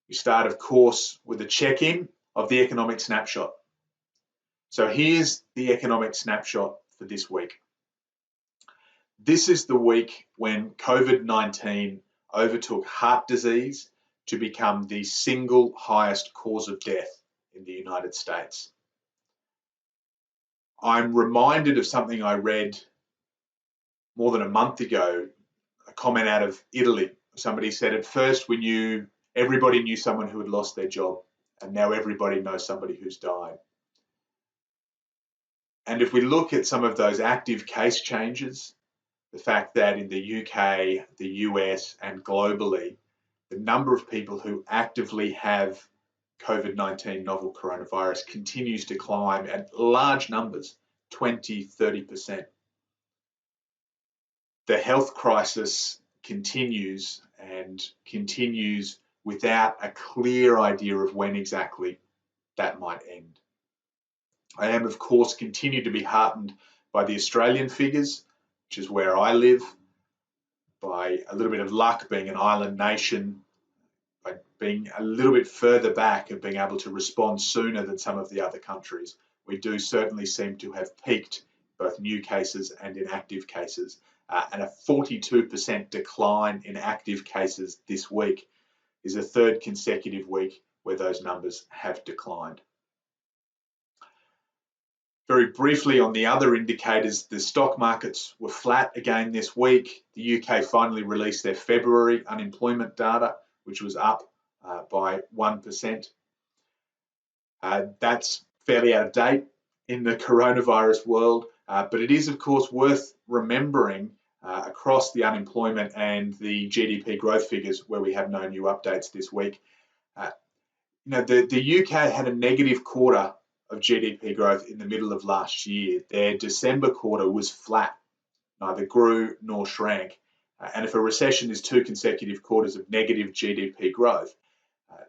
We start, of course, with a check-in of the economic snapshot. So here's the economic snapshot for this week. This is the week when COVID-19 overtook heart disease to become the single highest cause of death in the United States. I'm reminded of something I read more than a month ago, a comment out of Italy. Somebody said at first everybody knew someone who had lost their job, and now everybody knows somebody who's died. And if we look at some of those active case changes, the fact that in the UK, the US, and globally, the number of people who actively have COVID-19 novel coronavirus continues to climb at large numbers, 20, 30%. The health crisis continues and continues without a clear idea of when exactly that might end. I am, of course, continue to be heartened by the Australian figures, which is where I live, by a little bit of luck being an island nation, by being a little bit further back and being able to respond sooner than some of the other countries. We do certainly seem to have peaked both new cases and in active cases, and a 42% decline in active cases this week is a third consecutive week where those numbers have declined. Very briefly on the other indicators, the stock markets were flat again this week. The UK finally released their February unemployment data, which was up by 1%. That's fairly out of date in the coronavirus world, but it is, of course, worth remembering across the unemployment and the GDP growth figures where we have no new updates this week. The UK had a negative quarter of GDP growth in the middle of last year. Their December quarter was flat, neither grew nor shrank. And if a recession is 2 consecutive quarters of negative GDP growth,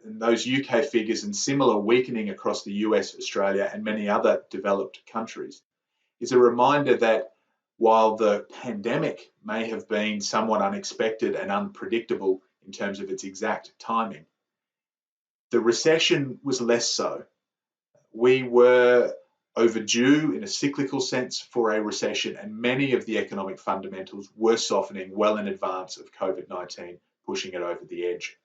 and those UK figures and similar weakening across the US, Australia, and many other developed countries, is a reminder that while the pandemic may have been somewhat unexpected and unpredictable in terms of its exact timing, the recession was less so. We were overdue in a cyclical sense for a recession, and many of the economic fundamentals were softening well in advance of COVID-19 pushing it over the edge.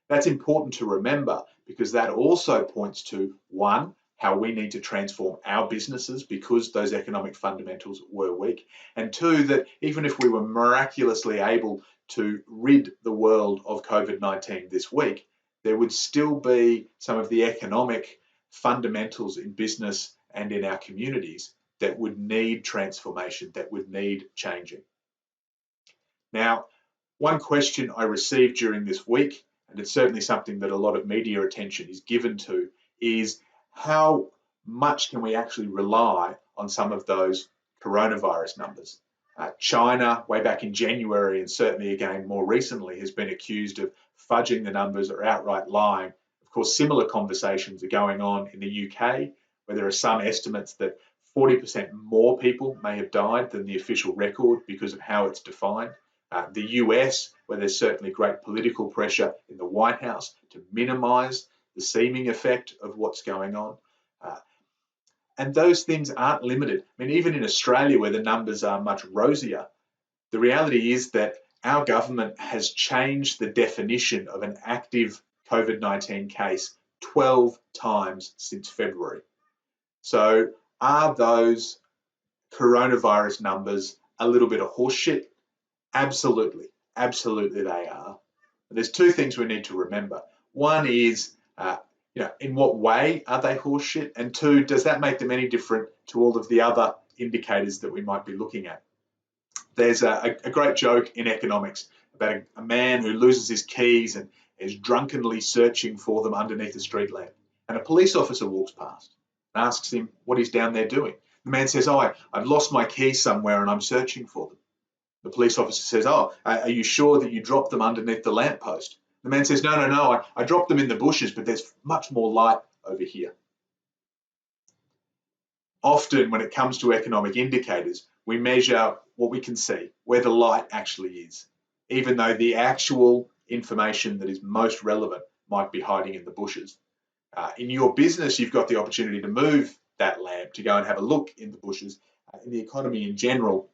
That's important to remember because that also points to, one, how we need to transform our businesses because those economic fundamentals were weak, and two, that even if we were miraculously able to rid the world of COVID-19 this week, there would still be some of the economic fundamentals in business and in our communities that would need transformation, that would need changing. Now, one question I received during this week, and it's certainly something that a lot of media attention is given to, is how much can we actually rely on some of those coronavirus numbers? China, way back in January, and certainly again more recently, has been accused of fudging the numbers or outright lying. Of course, similar conversations are going on in the UK, where there are some estimates that 40% more people may have died than the official record because of how it's defined. The US, where there's certainly great political pressure in the White House to minimize the seeming effect of what's going on. And those things aren't limited. I mean, even in Australia, where the numbers are much rosier, the reality is that our government has changed the definition of an active COVID-19 case 12 times since February. So are those coronavirus numbers a little bit of horseshit? Absolutely, absolutely they are. But there's two things we need to remember. One is, in what way are they horseshit? And two, does that make them any different to all of the other indicators that we might be looking at? There's a great joke in economics about a man who loses his keys and is drunkenly searching for them underneath a street lamp. And a police officer walks past and asks him what he's down there doing. The man says, I've lost my keys somewhere and I'm searching for them. The police officer says, are you sure that you dropped them underneath the lamppost? The man says, no, I dropped them in the bushes, but there's much more light over here. Often when it comes to economic indicators, we measure what we can see, where the light actually is, even though the actual information that is most relevant might be hiding in the bushes. In your business, you've got the opportunity to move that lamp, to go and have a look in the bushes. In the economy in general,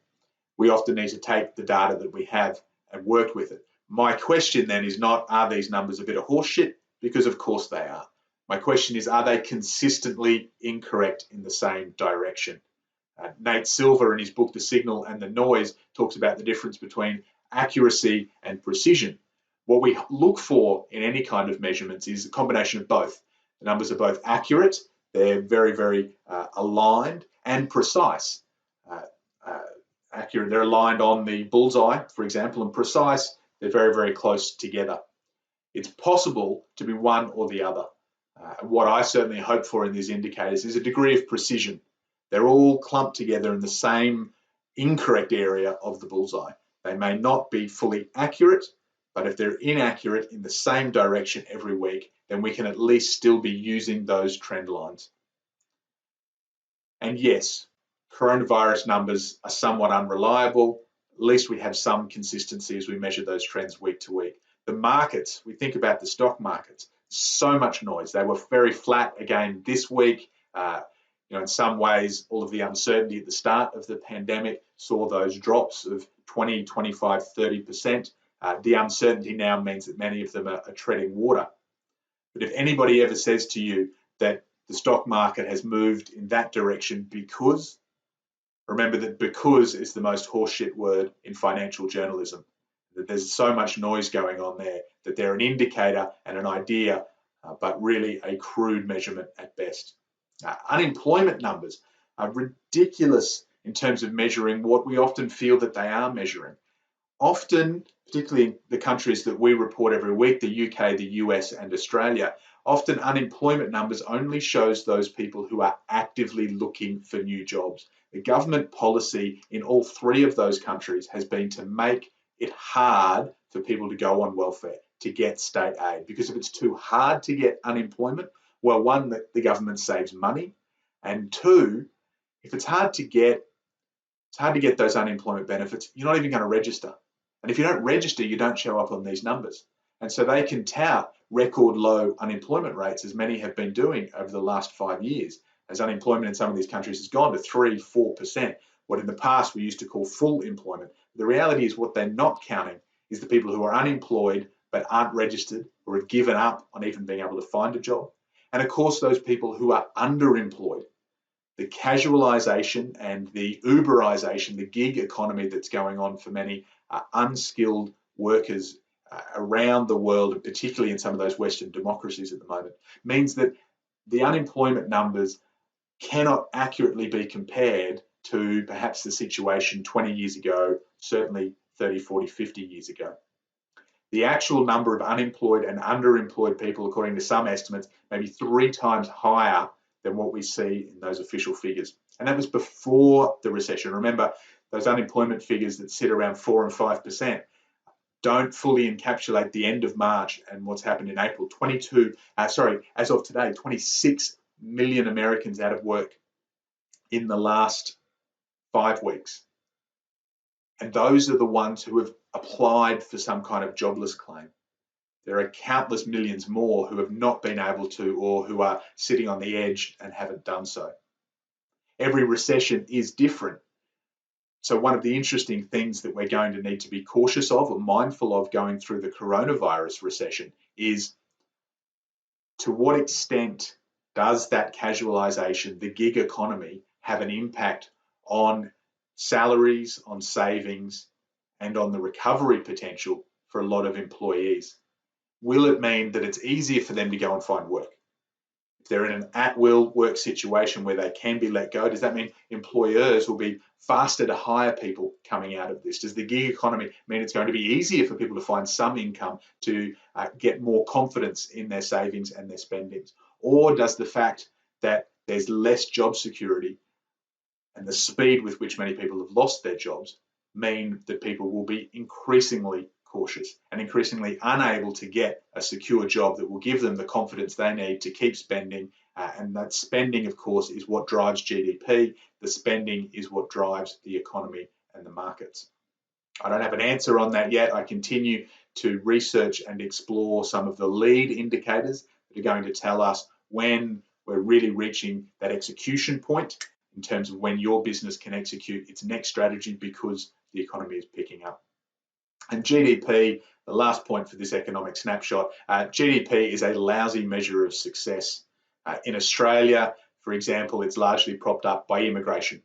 we often need to take the data that we have and work with it. My question then is not, are these numbers a bit of horse shit? Because of course they are. My question is, are they consistently incorrect in the same direction? Nate Silver, in his book, The Signal and the Noise, talks about the difference between accuracy and precision. What we look for in any kind of measurements is a combination of both. The numbers are both accurate, they're very, very aligned, and precise. Accurate, they're aligned on the bullseye, for example, and precise, they're very, very close together. It's possible to be one or the other. What I certainly hope for in these indicators is a degree of precision. They're all clumped together in the same incorrect area of the bullseye. They may not be fully accurate, but if they're inaccurate in the same direction every week, then we can at least still be using those trend lines. And yes, coronavirus numbers are somewhat unreliable. At least we have some consistency as we measure those trends week to week. The markets, we think about the stock markets, so much noise. They were very flat again this week. In some ways, all of the uncertainty at the start of the pandemic saw those drops of 20, 25, 30%. The uncertainty now means that many of them are treading water. But if anybody ever says to you that the stock market has moved in that direction because, remember that because is the most horseshit word in financial journalism. That there's so much noise going on there that they're an indicator and an idea, but really a crude measurement at best. Unemployment numbers are ridiculous in terms of measuring what we often feel that they are measuring. Often, particularly in the countries that we report every week, the UK, the US, and Australia, often unemployment numbers only shows those people who are actively looking for new jobs. The government policy in all three of those countries has been to make it hard for people to go on welfare, to get state aid, because if it's too hard to get unemployment, well, one, the government saves money, and two, if it's hard to get those unemployment benefits, you're not even going to register. And if you don't register, you don't show up on these numbers. And so they can tout record low unemployment rates, as many have been doing over the last 5 years, as unemployment in some of these countries has gone to 3-4%, what in the past we used to call full employment. The reality is what they're not counting is the people who are unemployed but aren't registered or have given up on even being able to find a job. And of course, those people who are underemployed. The casualisation and the Uberisation, the gig economy that's going on for many unskilled workers around the world, and particularly in some of those Western democracies at the moment, means that the unemployment numbers cannot accurately be compared to perhaps the situation 20 years ago, certainly 30, 40, 50 years ago. The actual number of unemployed and underemployed people, according to some estimates, may be 3 times higher than what we see in those official figures. And that was before the recession. Remember, those unemployment figures that sit around 4 and 5% don't fully encapsulate the end of March and what's happened in April. As of today, 26 million Americans out of work in the last 5 weeks. And those are the ones who have applied for some kind of jobless claim. There are countless millions more who have not been able to, or who are sitting on the edge and haven't done so. Every recession is different. So one of the interesting things that we're going to need to be cautious of or mindful of going through the coronavirus recession is, to what extent does that casualisation, the gig economy, have an impact on salaries, on savings, and on the recovery potential for a lot of employees? Will it mean that it's easier for them to go and find work? If they're in an at-will work situation where they can be let go, does that mean employers will be faster to hire people coming out of this? Does the gig economy mean it's going to be easier for people to find some income to get more confidence in their savings and their spendings? Or does the fact that there's less job security and the speed with which many people have lost their jobs mean that people will be increasingly cautious and increasingly unable to get a secure job that will give them the confidence they need to keep spending? And that spending, of course, is what drives GDP. The spending is what drives the economy and the markets. I don't have an answer on that yet. I continue to research and explore some of the lead indicators that are going to tell us when we're really reaching that execution point in terms of when your business can execute its next strategy because the economy is picking up. And GDP, the last point for this economic snapshot, GDP is a lousy measure of success. In Australia, for example, it's largely propped up by immigration.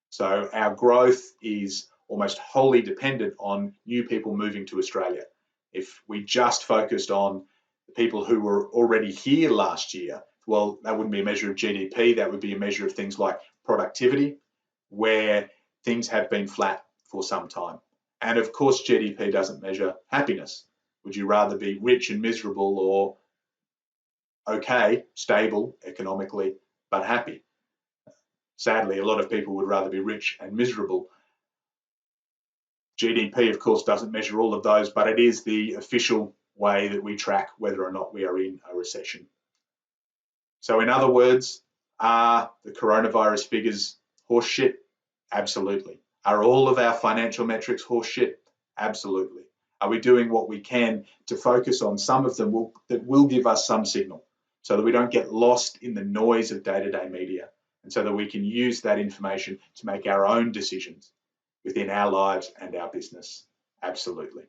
So our growth is almost wholly dependent on new people moving to Australia. If we just focused on the people who were already here last year, well, that wouldn't be a measure of GDP, that would be a measure of things like productivity, where things have been flat for some time. And of course, GDP doesn't measure happiness. Would you rather be rich and miserable or okay, stable economically, but happy? Sadly, a lot of people would rather be rich and miserable. GDP, of course, doesn't measure all of those, but it is the official way that we track whether or not we are in a recession. So in other words, are the coronavirus figures horseshit? Absolutely. Are all of our financial metrics horseshit? Absolutely. Are we doing what we can to focus on some of them that will give us some signal so that we don't get lost in the noise of day-to-day media, and so that we can use that information to make our own decisions within our lives and our business? Absolutely.